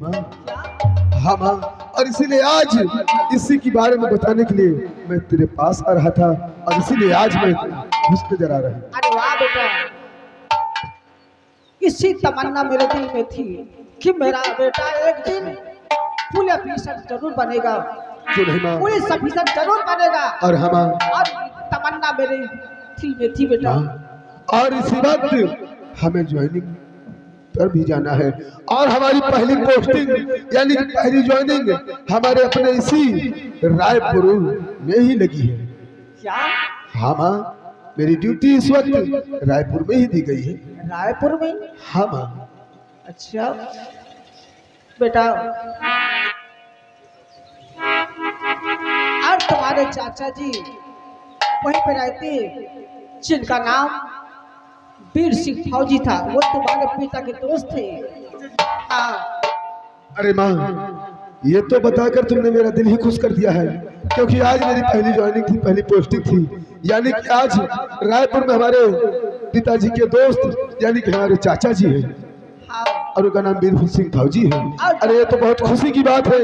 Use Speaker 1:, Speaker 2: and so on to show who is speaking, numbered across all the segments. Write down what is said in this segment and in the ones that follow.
Speaker 1: माँ, हाँ माँ, और इसीलिए आज इसी के बारे में बताने के लिए मैं तेरे पास आ रहा था और इसीलिए आज मैं खुश नजर आ रहा हूँ।
Speaker 2: अरे वाह बेटा, इसी तमन्ना मेरे दिल में थी कि मेरा बेटा एक दिन पुलिस ऑफिसर जरूर बनेगा।
Speaker 1: क्यों नहीं माँ?
Speaker 2: पुलिस ऑफिसर जरूर बनेगा।
Speaker 1: और हाँ माँ,
Speaker 2: और तमन्ना मेरे दिल में थी बेटा।
Speaker 1: और इसी वक्त हमें ज्वाइनिंग पर भी जाना है और हमारी पहली पोस्टिंग यानी कि पहली ज्वाइनिंग हमारे अपने इसी रायपुर में ही लगी है।
Speaker 2: क्या?
Speaker 1: हाँ माँ, मेरी ड्यूटी इस वक्त रायपुर में ही दी गई है।
Speaker 2: रायपुर में?
Speaker 1: हाँ माँ।
Speaker 2: अच्छा बेटा, और तुम्हारे चाचा जी वहीं पे रहते जिनका नाम वीर सिंह फौजी था, वो तुम्हारे पिता के दोस्त थे। हाँ।
Speaker 1: अरे माँ, ये तो बताकर तुमने मेरा दिल ही खुश कर दिया है, क्योंकि आज मेरी पहली ज्वाइनिंग थी, पहली पोस्टिंग थी, यानी कि आज रायपुर में हमारे पिताजी के दोस्त यानी कि हमारे चाचा जी हैं।
Speaker 2: हाँ।
Speaker 1: और उनका नाम वीर सिंह फौजी है। अरे ये तो बहुत खुशी की बात है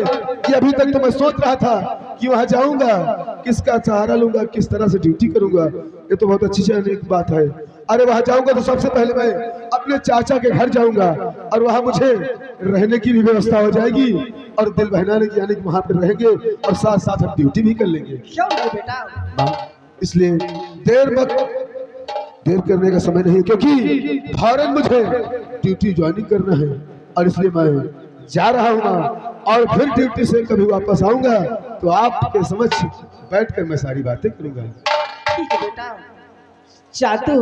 Speaker 1: कि अभी तक तो मैं सोच रहा था कि वहाँ जाऊंगा, किसका सहारा लूंगा, किस तरह से ड्यूटी करूंगा। ये तो बहुत अच्छी बात है। अरे वहाँ जाऊंगा तो सबसे पहले मैं अपने चाचा के घर जाऊंगा और वहाँ मुझे रहने की भी व्यवस्था हो जाएगी और दिल बहलाने की, यानी कि वहाँ पे रहेंगे और साथ साथ हम ड्यूटी भी कर लेंगे।
Speaker 2: क्यों नहीं बेटा?
Speaker 1: इसलिए देर करने का समय नहीं, क्योंकि फौरन मुझे ड्यूटी ज्वाइनिंग करना है और इसलिए मैं जा रहा हूँ और फिर ड्यूटी से कभी वापस आऊंगा तो आपके समक्ष बैठकर मैं सारी बातें करूंगा।
Speaker 2: ठीक है बेटा, जादू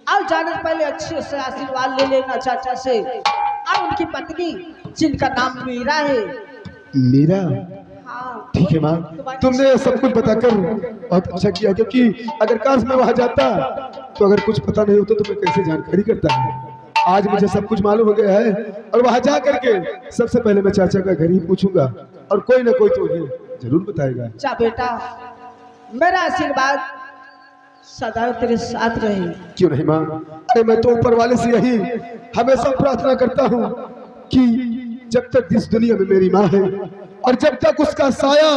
Speaker 2: और जाने से पहले अच्छे से आशीर्वाद ले लेना चाचा से और उनकी पत्नी जिनका नाम मीरा है।
Speaker 1: मीरा?
Speaker 2: हाँ।
Speaker 1: ठीक है माँ, तुमने सब कुछ बताकर बहुत अच्छा किया, क्योंकि अगर काश मैं वहाँ जाता तो अगर कुछ पता नहीं होता तो मैं कैसे जानकारी करता है। आज मुझे सब कुछ मालूम हो गया है और वहाँ जा करके सबसे पहले मैं चाचा का घर ही पूछूंगा और कोई ना कोई तो उन्हें जरूर बताएगा।
Speaker 2: अच्छा बेटा, मेरा आशीर्वाद सदैव तेरे साथ रहे।
Speaker 1: क्यों नहीं माँ, अरे मैं तो ऊपर वाले से यही हमेशा प्रार्थना करता हूँ कि जब तक इस दुनिया में मेरी माँ है और जब तक उसका साया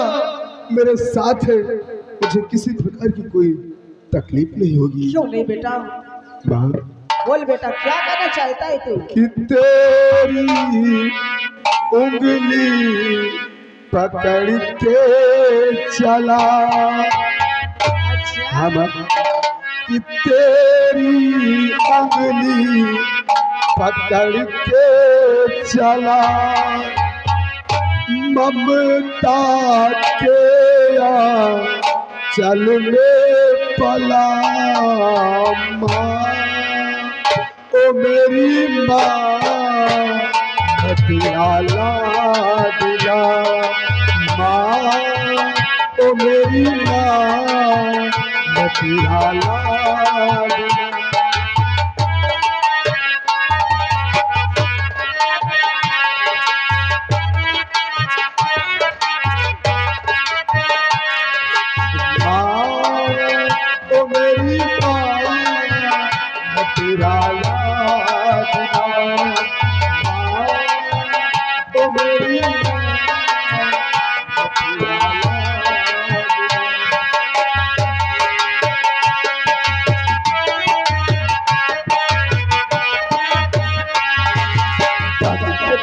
Speaker 1: मेरे साथ है मुझे किसी प्रकार की कोई तकलीफ नहीं होगी।
Speaker 2: क्यों नहीं बेटा?
Speaker 1: माँ
Speaker 2: बोल बेटा, क्या कहना चाहता है तू?
Speaker 1: कि तेरी उंगली पकड़ के चला, हाँ माँ, कि तेरी उंगली पकड़ के चला, ममता के चल में पला, माँ ओ मेरी माँ तेरा लाडला, माँ ओ मेरी माँ तेरा लाडला।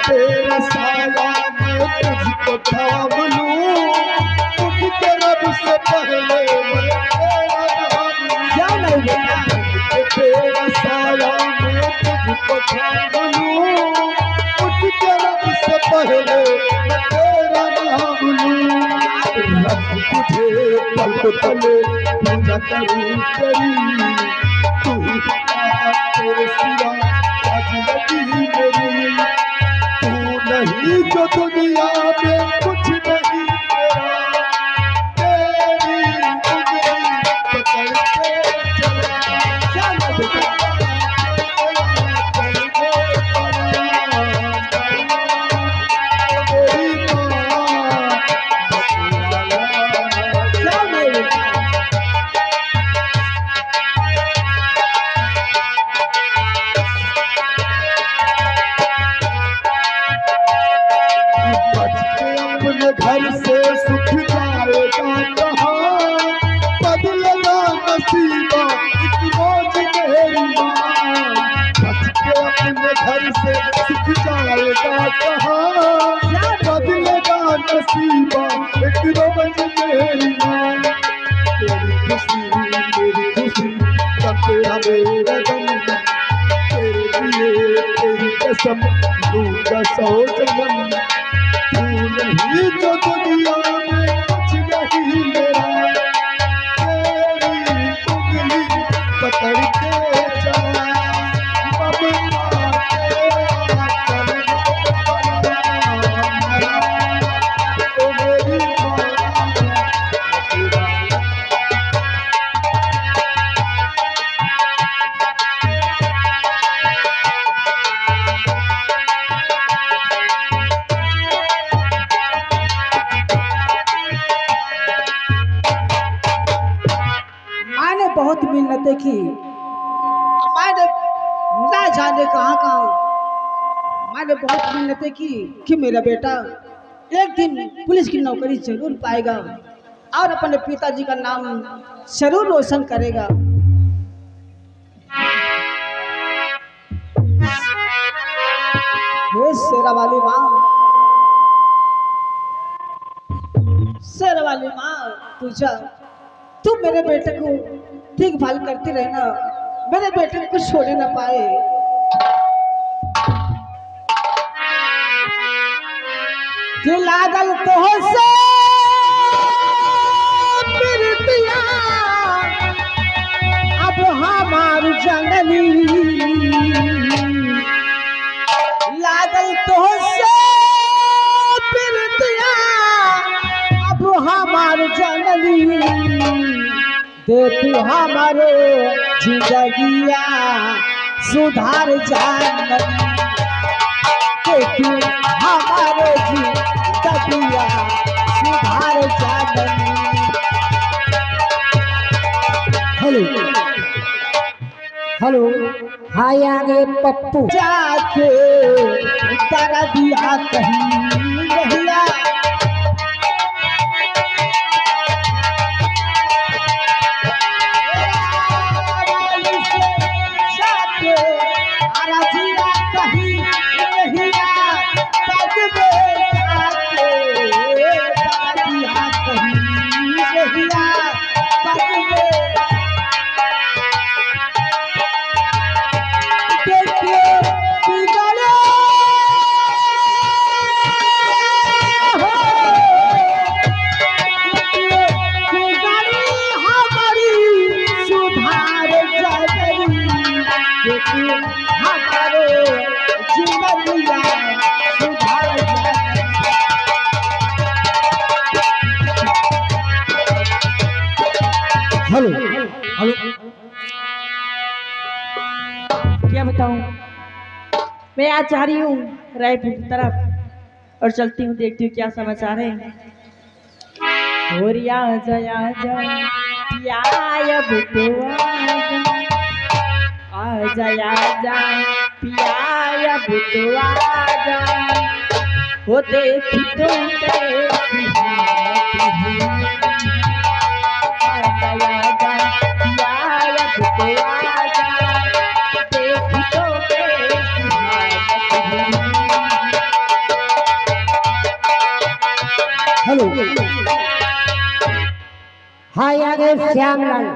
Speaker 1: तेरा साया मैं तुझको थाम लूं, उठके रब से पहले मैं तेरा नाम लूं। तेरा साया मैं तुझको थाम लूं, उठके रब से पहले मैं तेरा नाम लूं। रब तुझे तल तले पूजा करूं तेरी, तू ही तेरे सिवा अजनबी मेरी, नहीं जो दुनिया में कुछ नहीं तेरी उंगली पकड़ के चला, अपने घर से सुख जाएगा कहाँ, बदलेगा नसीबा इस रोज मेरी माँ। बच के अपने घर से सुख जाएगा कहाँ, बदलेगा नसीबा एक रोज मेरी माँ। तेरी खुशी तब तेरा मेरा गम, तेरे लिए तेरी कसम दूंगा 100 जन्म। तू नहीं तो दुनिया में कुछ नहीं मेरा, तेरी उंगली पकड़ के चला ममता तेरा चलना ओ मेरी माँ।
Speaker 2: मैंने बहुत मिन्नतें की, मैंने ना जाने कहाँ कहाँ मैंने बहुत मिन्नतें की कि मेरा बेटा एक दिन पुलिस की नौकरी जरूर पाएगा और अपने पिताजी का नाम जरूर रोशन करेगा। हे शेरा वाली माँ, शेरा वाली माँ, तू मेरे बेटे को देखभाल करती रहना, मेरे बेटे को कुछ छोड़े ना पाए। कि लागल तो से प्रीतिया अब हमार जननी, लागल तो से प्रीतिया अब हमार जननी, देती हमारे जिंदगिया सुधार जाननी, देती हमारे जिंदगिया सुधार जाननी।
Speaker 3: हेलो हेलो, हाय आगे पप्पू
Speaker 2: जाके तारा दिया कहीं रहिया,
Speaker 3: हेलो हेलो,
Speaker 4: क्या बताऊं, मैं आज जा रही हूँ रायपुर की तरफ और चलती हूँ, देखती हूँ क्या समाचार है। होरिया जया जा अब तो आ जा पिया अब तो आजा, वो देखी तो कैसी हालत है।
Speaker 3: हेलो हाय आगे श्यामलाल,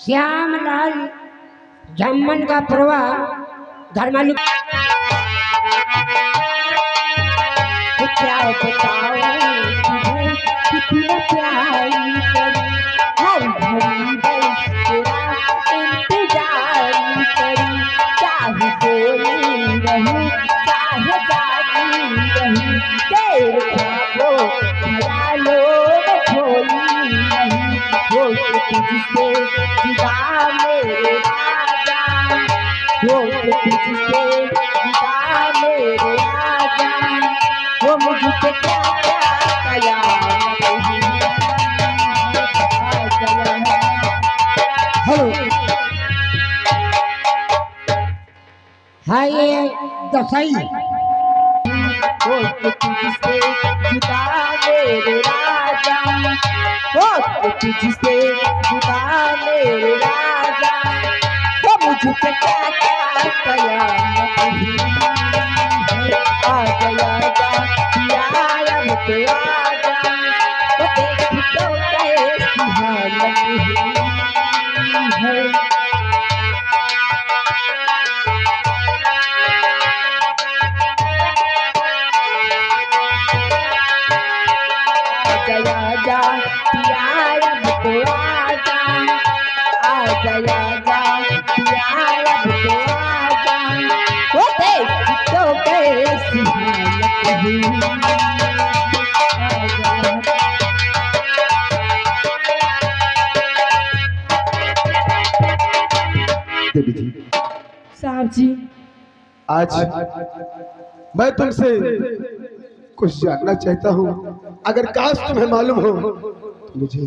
Speaker 3: श्यामलाल जम्मन का प्रवाह धर्मालु
Speaker 4: क्या बताओ कितना प्यार करी, हर घड़ी बस तेरा इंतजार करी, चाहे सोई रहूं चाहे जागी रहूं, तेरे ख्वाबों मेरा लोग खोई नहीं, वो तुझसे जुदा मेरे राजा, वो तुझसे जुदा मेरे राजा, वो मुझे क्या क्या
Speaker 3: हेलो हाय दसाई
Speaker 4: वो तुझसे जुदा मेरे राजा, वो तो तुझसे जुदा मेरे राजा, वो मुझको क्या क्या कयामत हुई है। आ गया जा पिया मुझे आजा, वो देख तो कैसी हालत हुई है। आजा आजा पिया मुझे आजा, आजा आजा पिया मुझे आजा, वो देख तो कैसी हालत हुई। आजा
Speaker 1: देवी जी,
Speaker 4: साहब जी,
Speaker 1: आज मैं तुमसे कुछ जानना चाहता हूँ। अगर काश तुम्हें मालूम हो तो मुझे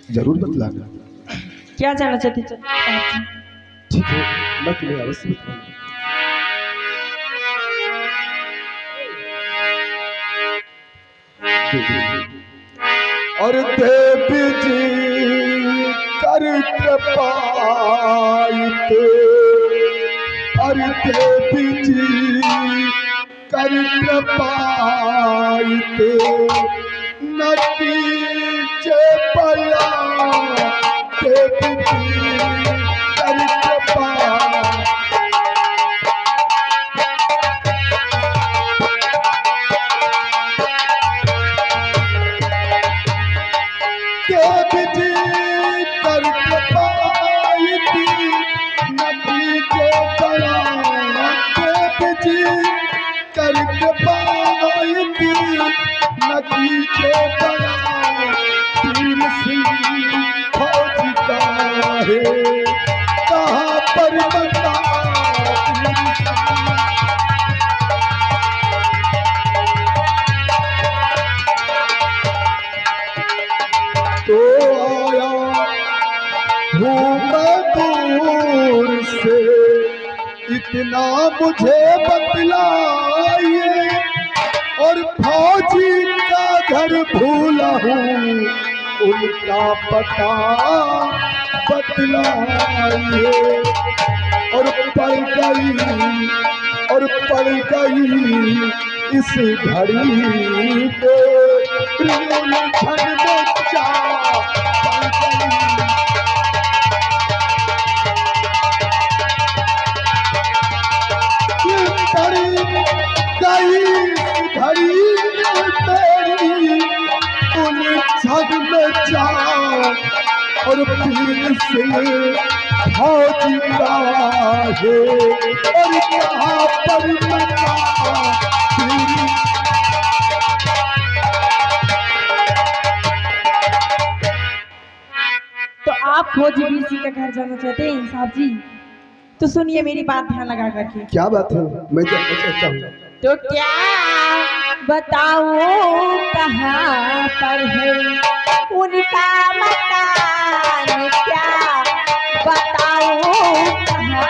Speaker 1: जरूर बतलाना।
Speaker 4: क्या जानना चाहती साहब जी?
Speaker 1: ठीक है, मैं तुम्हें अवश्य बताऊंगा। और देवी जी कर कृपाइत, और देवी जी कर कृपाइत, न कीजे बया देवी जी कर कृपा। देवी जी कर कृपाइती, नतीजे बया देवी जी कर कृपाइती, नतीजे बया तीर सिंह फौज का है कहाँ पर बता तीर सिंह। तो आया हूँ मैं दूर से, इतना मुझे बतलाइए, और फौजी का घर भूला हूँ उनका पता बतलाइए। और पड़ गई इस घड़ी पे रील छन में जा पड़ गई। गई घड़ी तेरी उन छग में जा, और पीर सिंह फौजी का है और कहाँ पर मचा पीर।
Speaker 4: तो आप फौजी वीर सिंह का घर जाना चाहते हैं साहब जी? तो सुनिए मेरी बात ध्यान लगा करके।
Speaker 1: क्या बात है, मैं जानना चाहता हूँ।
Speaker 4: तो क्या बताऊं कहाँ पर है उनका मकान, क्या बताऊं कहाँ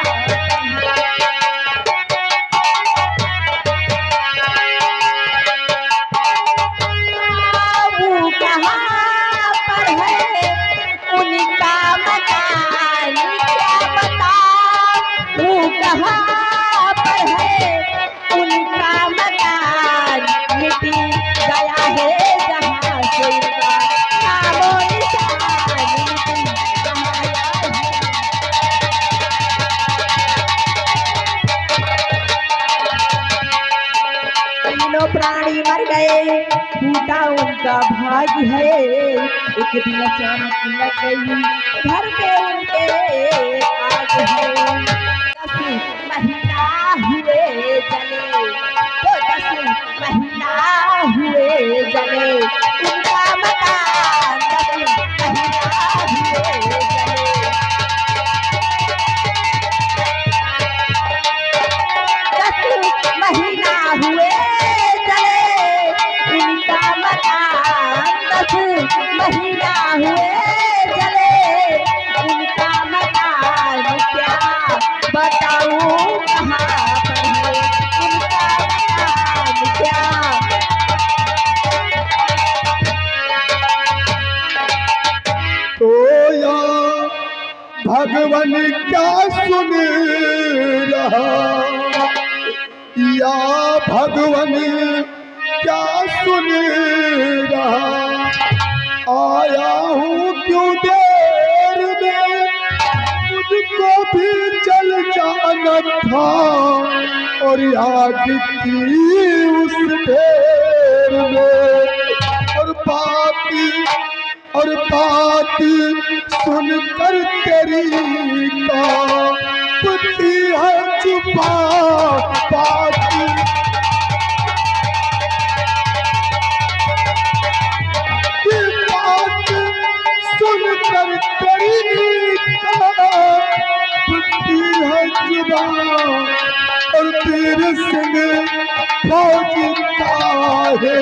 Speaker 4: वो कहाँ पर है उनका मकान, क्या बताऊं वो कहाँ पर है उनका मकान। मिट गया है जहाँ से उनका नामो निशान, मिट गया है। तीनों प्राणी मर गए, टूटा उनका भाग्य है। एक दिन अचानक लग गई घर पे उनके आग है। 10 महीना हुए जले, तो 10 महीना हुए जले उनका मकान, 10 महीना हुए जले। 10 महीना हुए जले उनका मकान, 10 महीना हुए जले उनका मकान। क्या बताऊं कहाँ
Speaker 1: भगवान क्या सुन रहा, या भगवान क्या सुन रहा, आया हूँ क्यों देर में, मुझको भी चल जाना था, और याद की उस देर में, और बात सुनकर तेरी कांपती है जुबां, बात सुनकर तेरी कांपती है जुबां, और तेरे संग फौज का है